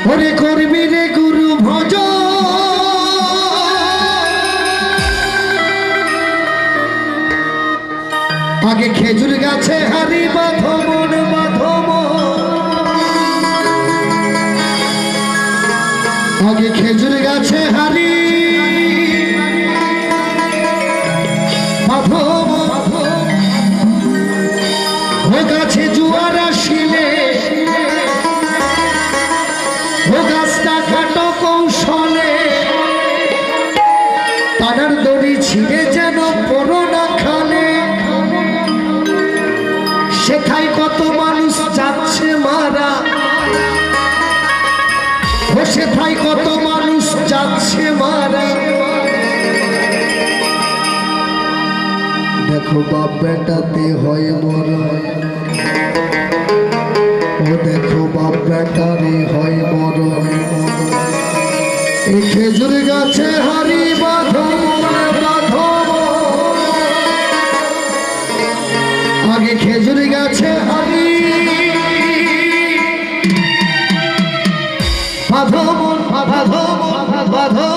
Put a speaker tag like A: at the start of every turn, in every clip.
A: ওরে করবি রে গুরু ভজ আগে খেজুর গাছে হারি বাঁধমন আগে খেজুর গাছে হারি ও গাছে জুয়ার আসিলে ও গাছটা খাটো কৌশলে তার দড়ি ছিঁড়ে যেন পড়ো না খালে সেখাই কত মানুষ যাচ্ছে মারা বসে থাই কত মানুষ যাচ্ছে মারা দেখো বাপ বেটাতে হয় মরণ ও দেখো বাপ বেটারে হয় মরণ এই খেজুর গাছে হারি বাঁধো আগে খেজুর গাছে হারি বাঁধো বাঁধো বাঁধো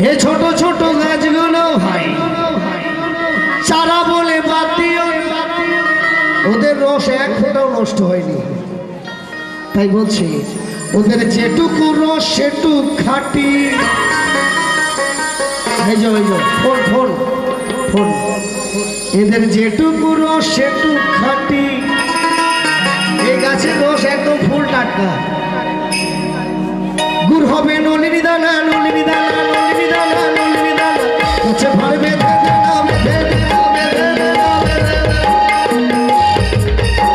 A: এ ছোট ছোট গাছগুলো ভাই চারা বলে বাদ দিও, ওদের রস এক ফোঁটাও নষ্ট হয়নি। তাই বলছি ওদের যেটুকু রস সেটুক খাঁটি। এই যে ফোন ফোন ফোন, এদের যেটুকু রস সেটুক খাঁটি। এই গাছের রস একদম ফুল টাটকা। গুড় হবে নলিনী দানা, নলিনী দানা, নলিনী দানা, নলিনী দানা, গাছে ভাড় বেঁধে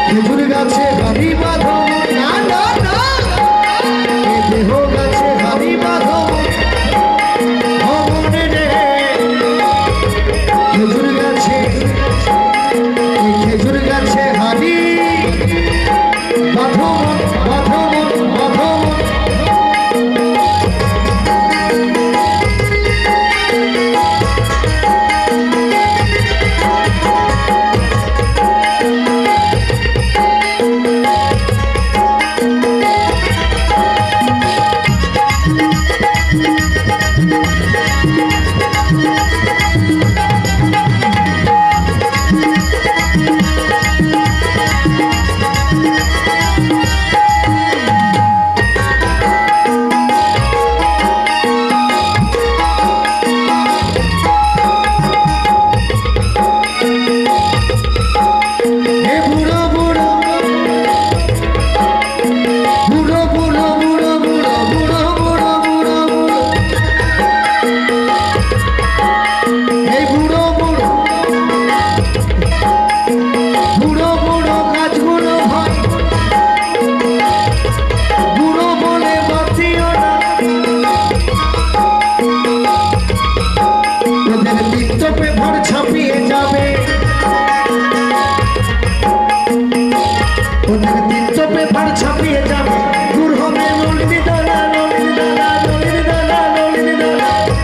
A: খেজুর গাছে হাড়ি বাঁধো, না না না, এ দেহ গাছে হাড়ি বাঁধো ভবনে রে। খেজুর গাছে, এই খেজুর গাছে হাড়ি বাঁধো বাঁধো বাঁধো।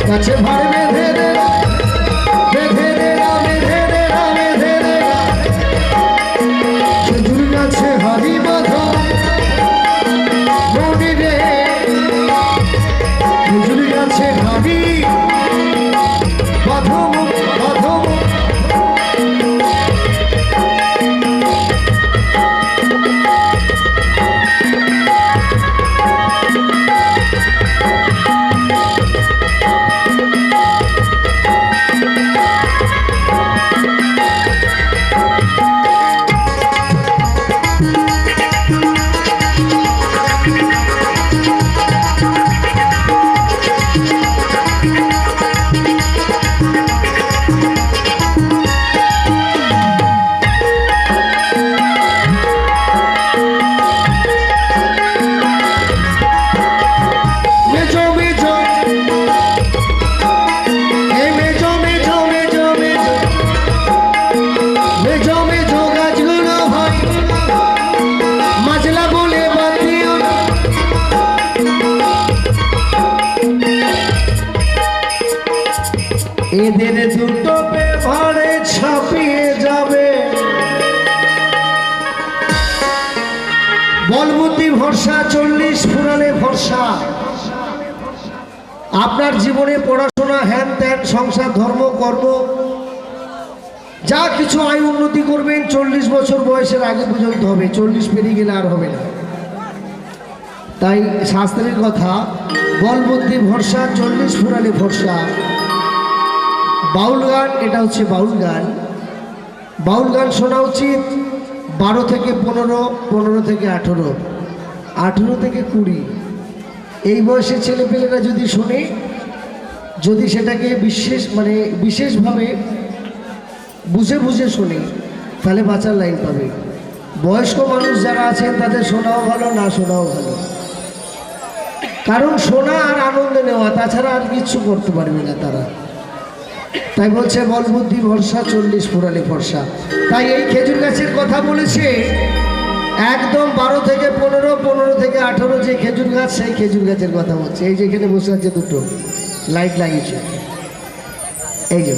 A: গাছে ভাড় বেঁধে দে, বেঁধে দে না, বেঁধে দে না, বেঁধে দে না, খেজুর গাছে হাড়ি বাঁধো মনি রে। খেজুর গাছে হাড়ি বাঁধো বাঁধো। এদের দুটো পেপারে ছাপিয়ে যাবে, বলবুদ্ধি ভরসা 40 ফুরালে ভরসা। আপনার জীবনে পড়াশোনা হ্যান ত্যান সংসার ধর্ম কর্ম যা কিছু আয় উন্নতি করবেন 40 বছর বয়সের আগে পর্যন্ত হবে, 40 পেরিয়ে গেলে আর হবে না। তাই শাস্ত্রের কথা বলবুদ্ধি ভরসা 40 ফুরালে ভরসা। বাউল গান, এটা হচ্ছে বাউল গান। বাউল গান শোনা উচিত 12 থেকে 15, 15 থেকে 18, 18 থেকে 20 এই বয়সের ছেলেপেলেরা যদি শোনে, যদি সেটাকে বিশেষভাবে বুঝে বুঝে শোনে, তাহলে বাঁচার লাইন পাবে। বয়স্ক মানুষ যারা আছেন তাদের শোনাও ভালো, না শোনাও ভালো, কারণ শোনা আর আনন্দ নেওয়া, তাছাড়া আর কিছু করতে পারবে না তারা। তাই বলছে বলবুদ্ধি ভরসা 40 ফুরালে ভরসা। তাই এই খেজুর গাছের কথা বলেছে একদম 12 থেকে 15, 15 থেকে 18 যে খেজুর গাছ, সেই খেজুর গাছের কথা বলছে। এই যে এখানে বসে আছে দুটো লাইট লাগিয়েছে, এই যে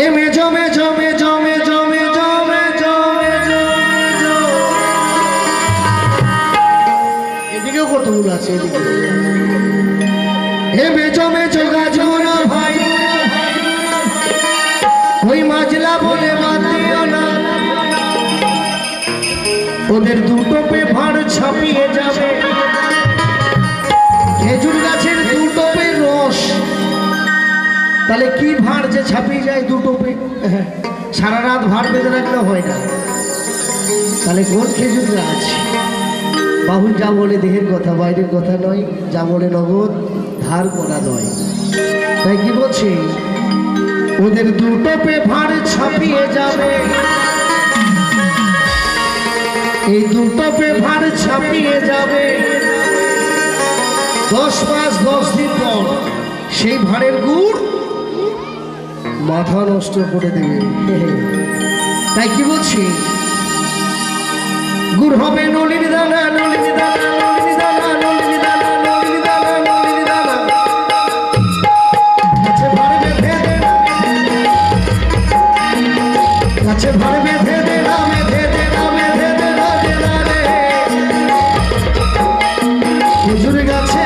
A: এ মেজো মেজো মেজো মেজো মেজো মেজো মেজো মেজো, এদিকেও কতগুলো আছে, এদিকে এ মেজো মেজো ভাঁড় ছাপিয়ে যাবে। খেজুর গাছের দু টোপে রস, তাহলে কি ভাঁড় যে ছাপিয়ে যায় দু টোপে? সারা রাত ভাঁড় বেঁধে রাখলে হয় না। তাহলে কোন খেজুর গাছ? বাবু যা বলে দেহের কথা, বাইরের কথা নয়, যা বলে নগদ ধার করা নয়। তাই কি বলছি, ওদের দু টোপে ভাঁড় ছাপিয়ে যাবে। এই দু টোপে ভাঁড় ছাপিয়ে যাবে। 10 মাস 10 দিন পর সেই ভাঁড়ের গুড় মাথা নষ্ট করে দেবে। তাই কি বলছি, গুড় হবে নলির দানা, নলির দানা, নলির দানা, নলির দানা, নলির দানা, নলির দানা। গাছে ভাঁড় বেঁধে দে না, গাছে ভাঁড় বেঁধে দে না, বেঁধে দে না, বেঁধে দে না, দে না রে। খেজুর গাছে